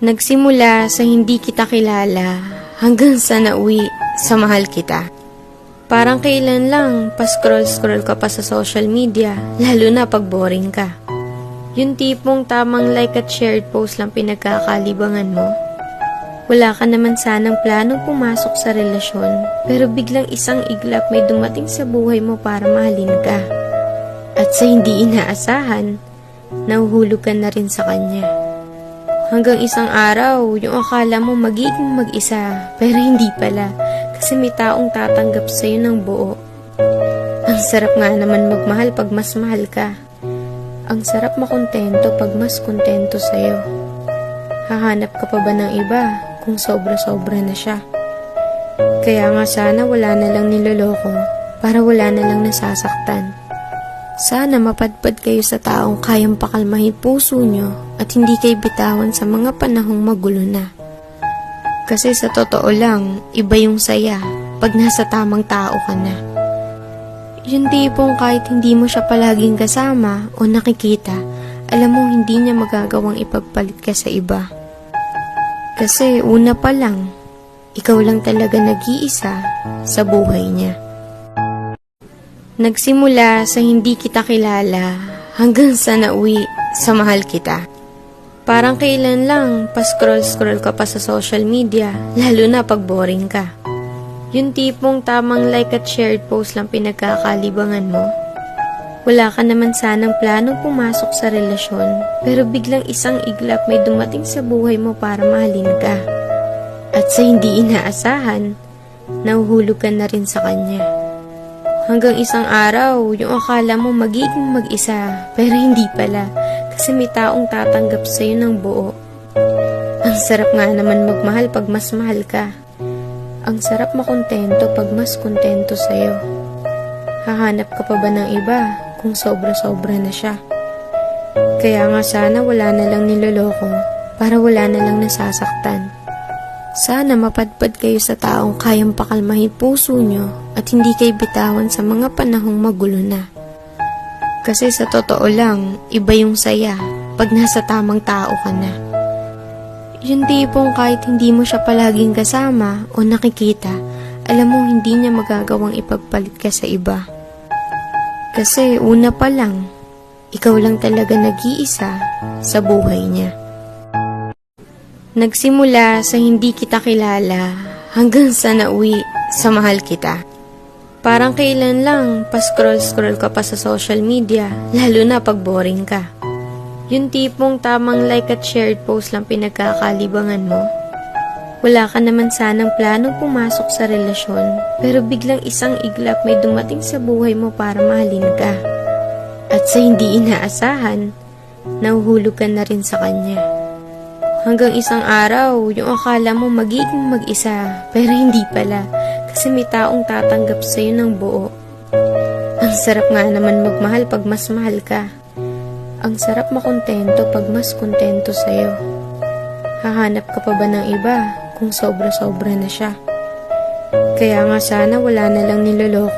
Nagsimula sa hindi kita kilala hanggang sa nauwi sa mahal kita. Parang kailan lang pa-scroll-scroll ka pa sa social media, lalo na pag boring ka. Yung tipong tamang like at shared post lang pinagkakalibangan mo. Wala ka naman sanang planong pumasok sa relasyon, pero biglang isang iglap may dumating sa buhay mo para mahalin ka. At sa hindi inaasahan, nahuhulog ka na rin sa kanya. Hanggang isang araw, yung akala mo magiging mag-isa, pero hindi pala, kasi may taong tatanggap sa'yo ng buo. Ang sarap nga naman magmahal pag mas mahal ka. Ang sarap makontento pag mas kontento sa'yo. Hahanap ka pa ba ng iba kung sobra-sobra na siya? Kaya nga sana wala na lang niloloko para wala na lang nasasaktan. Sana mapadpad kayo sa taong kayang pakalmahin puso nyo at hindi kayo bitawan sa mga panahong magulo na. Kasi sa totoo lang, iba yung saya pag nasa tamang tao ka na. Yung tipong kahit hindi mo siya palaging kasama o nakikita, alam mo hindi niya magagawang ipagpalit ka sa iba. Kasi una pa lang, ikaw lang talaga nag-iisa sa buhay niya. Nagsimula sa hindi kita kilala hanggang sa nauwi sa mahal kita. Parang kailan lang pa-scroll-scroll ka pa sa social media, lalo na pag boring ka. Yung tipong tamang like at shared post lang pinagkakalibangan mo. Wala ka naman sanang planong pumasok sa relasyon, pero biglang isang iglap may dumating sa buhay mo para mahalin ka. At sa hindi inaasahan, nahuhulog ka na rin sa kanya. Hanggang isang araw, yung akala mo magiging mag-isa, pero hindi pala, kasi may taong tatanggap sa'yo ng buo. Ang sarap nga naman magmahal pag mas mahal ka. Ang sarap makontento pag mas kontento sa'yo. Hahanap ka pa ba ng iba kung sobra-sobra na siya? Kaya nga sana wala na lang niloloko para wala na lang nasasaktan. Sana mapadpad kayo sa taong kayang pakalmahin puso nyo at hindi kayo bitawan sa mga panahong magulo na. Kasi sa totoo lang, iba yung saya pag nasa tamang tao ka na. Yung tipong kahit hindi mo siya palaging kasama o nakikita, alam mo hindi niya magagawang ipagpalit ka sa iba. Kasi una pa lang, ikaw lang talaga nag-iisa sa buhay niya. Nagsimula sa hindi kita kilala hanggang sa nauwi sa mahal kita. Parang kailan lang pa-scroll-scroll ka pa sa social media, lalo na pag boring ka. Yung tipong tamang like at shared post lang pinagkakalibangan mo. Wala ka naman sanang planong pumasok sa relasyon, pero biglang isang iglap may dumating sa buhay mo para mahalin ka. At sa hindi inaasahan, nahuhulog ka na rin sa kanya. Hanggang isang araw, yung akala mo magiging mag-isa, pero hindi pala, kasi may taong tatanggap sa'yo ng buo. Ang sarap nga naman magmahal pag mas mahal ka. Ang sarap makontento pag mas kontento sa'yo. Hahanap ka pa ba ng iba kung sobra-sobra na siya? Kaya nga sana wala na lang niloloko